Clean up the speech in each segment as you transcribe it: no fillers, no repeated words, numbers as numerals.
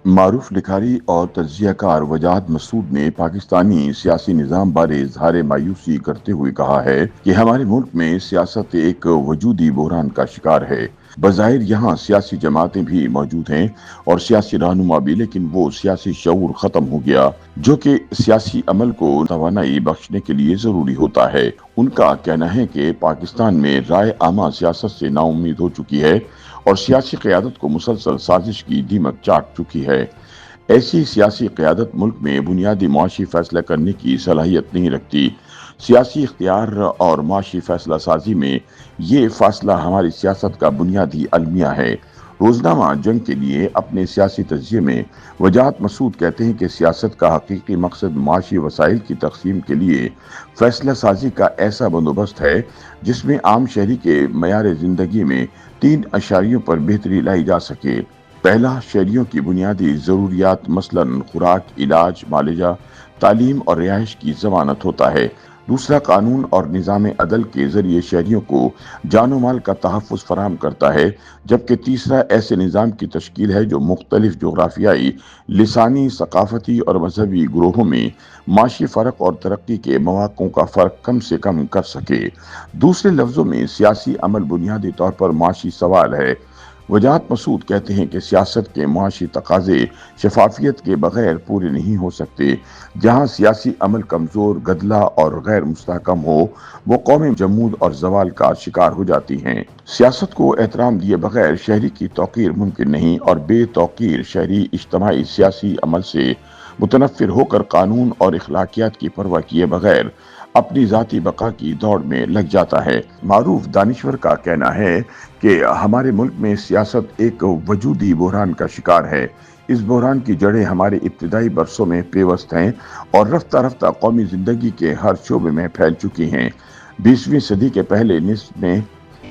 معروف لکھاری اور تجزیہ کار وجاہت مسعود نے پاکستانی سیاسی نظام بارے اظہار مایوسی کرتے ہوئے کہا ہے کہ ہمارے ملک میں سیاست ایک وجودی بحران کا شکار ہے۔ بظاہر یہاں سیاسی جماعتیں بھی موجود ہیں اور سیاسی رہنما بھی، لیکن وہ سیاسی شعور ختم ہو گیا جو کہ سیاسی عمل کو توانائی بخشنے کے لیے ضروری ہوتا ہے۔ ان کا کہنا ہے کہ پاکستان میں رائے عامہ سیاست سے نا امید ہو چکی ہے اور سیاسی قیادت کو مسلسل سازش کی دیمک چاٹ چکی ہے۔ ایسی سیاسی قیادت ملک میں بنیادی معاشی فیصلہ کرنے کی صلاحیت نہیں رکھتی۔ سیاسی اختیار اور معاشی فیصلہ سازی میں یہ فاصلہ ہماری سیاست کا بنیادی المیہ ہے۔ روزنامہ جنگ کے لیے اپنے سیاسی تجزیے میں وجاہت مسعود کہتے ہیں کہ سیاست کا حقیقی مقصد معاشی وسائل کی تقسیم کے لیے فیصلہ سازی کا ایسا بندوبست ہے جس میں عام شہری کے معیار زندگی میں 3 اشاریوں پر بہتری لائی جا سکے۔ پہلا، شہریوں کی بنیادی ضروریات مثلاً خوراک، علاج، معالجہ، تعلیم اور رہائش کی ضمانت ہوتا ہے۔ دوسرا، قانون اور نظام عدل کے ذریعے شہریوں کو جان و مال کا تحفظ فراہم کرتا ہے، جبکہ تیسرا ایسے نظام کی تشکیل ہے جو مختلف جغرافیائی، لسانی، ثقافتی اور مذہبی گروہوں میں معاشی فرق اور ترقی کے مواقع کا فرق کم سے کم کر سکے۔ دوسرے لفظوں میں سیاسی عمل بنیادی طور پر معاشی سوال ہے۔ وجاہت مسعود کہتے ہیں کہ سیاست کے معاشی تقاضے شفافیت کے بغیر پورے نہیں ہو سکتے۔ جہاں سیاسی عمل کمزور، گدلا اور غیر مستحکم ہو، وہ قومیں جمود اور زوال کا شکار ہو جاتی ہیں۔ سیاست کو احترام دیے بغیر شہری کی توقیر ممکن نہیں، اور بے توقیر شہری اجتماعی سیاسی عمل سے متنفر ہو کر قانون اور اخلاقیات کی پرواہ کیے بغیر اپنی ذاتی بقا کی دوڑ میں لگ جاتا ہے۔ معروف دانشور کا کہنا ہے کہ ہمارے ملک میں سیاست ایک وجودی بحران کا شکار ہے۔ اس بحران کی جڑیں ہمارے ابتدائی برسوں میں پیوست ہیں اور رفتہ رفتہ قومی زندگی کے ہر شعبے میں پھیل چکی ہیں۔ 20ویں صدی کے پہلے نصف میں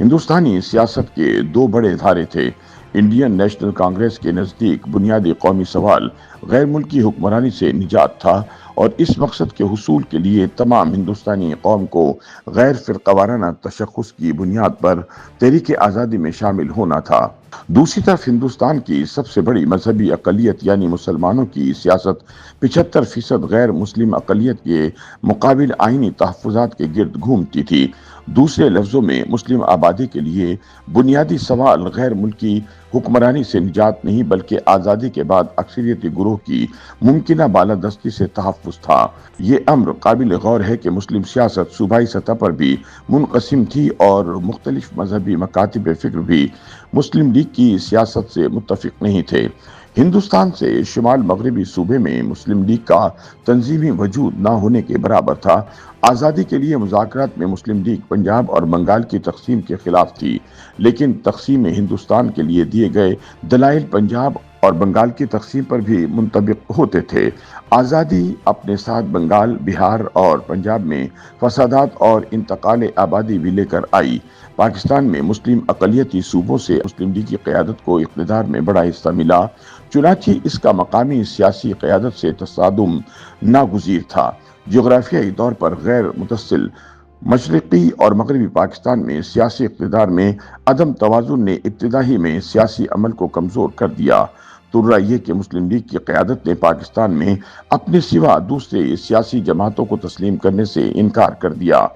ہندوستانی سیاست کے 2 بڑے دھارے تھے۔ انڈین نیشنل کانگریس کے نزدیک بنیادی قومی سوال غیر ملکی حکمرانی سے نجات تھا، اور اس مقصد کے حصول کے لیے تمام ہندوستانی قوم کو غیر فرقہ وارانہ تشخص کی بنیاد پر تحریک آزادی میں شامل ہونا تھا۔ دوسری طرف ہندوستان کی سب سے بڑی مذہبی اقلیت یعنی مسلمانوں کی سیاست 75% غیر مسلم اقلیت کے مقابل آئینی تحفظات کے گرد گھومتی تھی۔ دوسرے لفظوں میں مسلم آبادی کے لیے بنیادی سوال غیر ملکی حکمرانی سے نجات نہیں، بلکہ آزادی کے بعد اکثریتی گروہ کی ممکنہ بالادستی سے تحفظ تھا۔ یہ امر قابل غور ہے کہ مسلم سیاست صوبائی سطح پر بھی منقسم تھی اور مختلف مذہبی مکاتب فکر بھی مسلم لیگ کی سیاست سے متفق نہیں تھے۔ ہندوستان سے شمال مغربی صوبے میں مسلم لیگ کا تنظیمی وجود نہ ہونے کے برابر تھا۔ آزادی کے لیے مذاکرات میں مسلم لیگ پنجاب اور بنگال کی تقسیم کے خلاف تھی، لیکن تقسیم ہندوستان کے لیے دیے گئے دلائل پنجاب اور بنگال کی تقسیم پر بھی منطبق ہوتے تھے۔ آزادی اپنے ساتھ بنگال، بہار اور پنجاب میں فسادات اور انتقال آبادی بھی لے کر آئی۔ پاکستان میں مسلم اقلیتی صوبوں سے مسلم لیگ کی قیادت کو اقتدار میں بڑا حصہ ملا، چنانچہ اس کا مقامی سیاسی قیادت سے تصادم ناگزیر تھا۔ جغرافیائی طور پر غیر متصل مشرقی اور مغربی پاکستان میں سیاسی اقتدار میں عدم توازن نے ابتدائی میں سیاسی عمل کو کمزور کر دیا۔ ترا یہ کہ مسلم لیگ کی قیادت نے پاکستان میں اپنے سوا دوسرے سیاسی جماعتوں کو تسلیم کرنے سے انکار کر دیا۔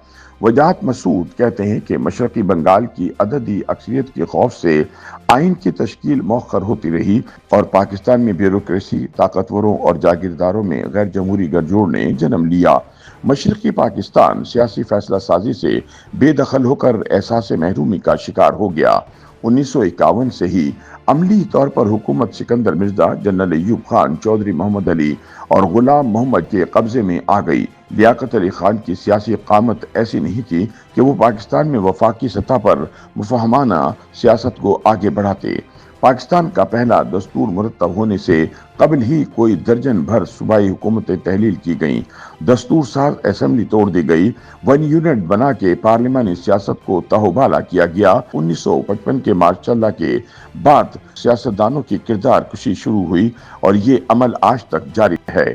وجاہت مسعود کہتے ہیں کہ مشرقی بنگال کی عددی اکثریت کے خوف سے آئین کی تشکیل مؤخر ہوتی رہی، اور پاکستان میں بیوروکریسی، طاقتوروں اور جاگیرداروں میں غیر جمہوری گٹجوڑ نے جنم لیا۔ مشرقی پاکستان سیاسی فیصلہ سازی سے بے دخل ہو کر احساس محرومی کا شکار ہو گیا۔ 1951 سے ہی عملی طور پر حکومت سکندر مرزا، جنرل ایوب خان، چودھری محمد علی اور غلام محمد کے قبضے میں آ گئی۔ لیاقت علی خان کی سیاسی قامت ایسی نہیں تھی کہ وہ پاکستان میں وفاقی سطح پر مفاہمانہ سیاست کو آگے بڑھاتے۔ پاکستان کا پہلا دستور مرتب ہونے سے قبل ہی کوئی درجن بھر صوبائی حکومتیں تحلیل کی گئیں، دستور ساز اسمبلی توڑ دی گئی، 1 یونٹ بنا کے پارلیمانی سیاست کو تہوبالا کیا گیا۔ 1955 کے مارچ اللہ کے بعد سیاستدانوں کی کردار کشی شروع ہوئی، اور یہ عمل آج تک جاری ہے۔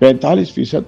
45%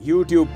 YouTube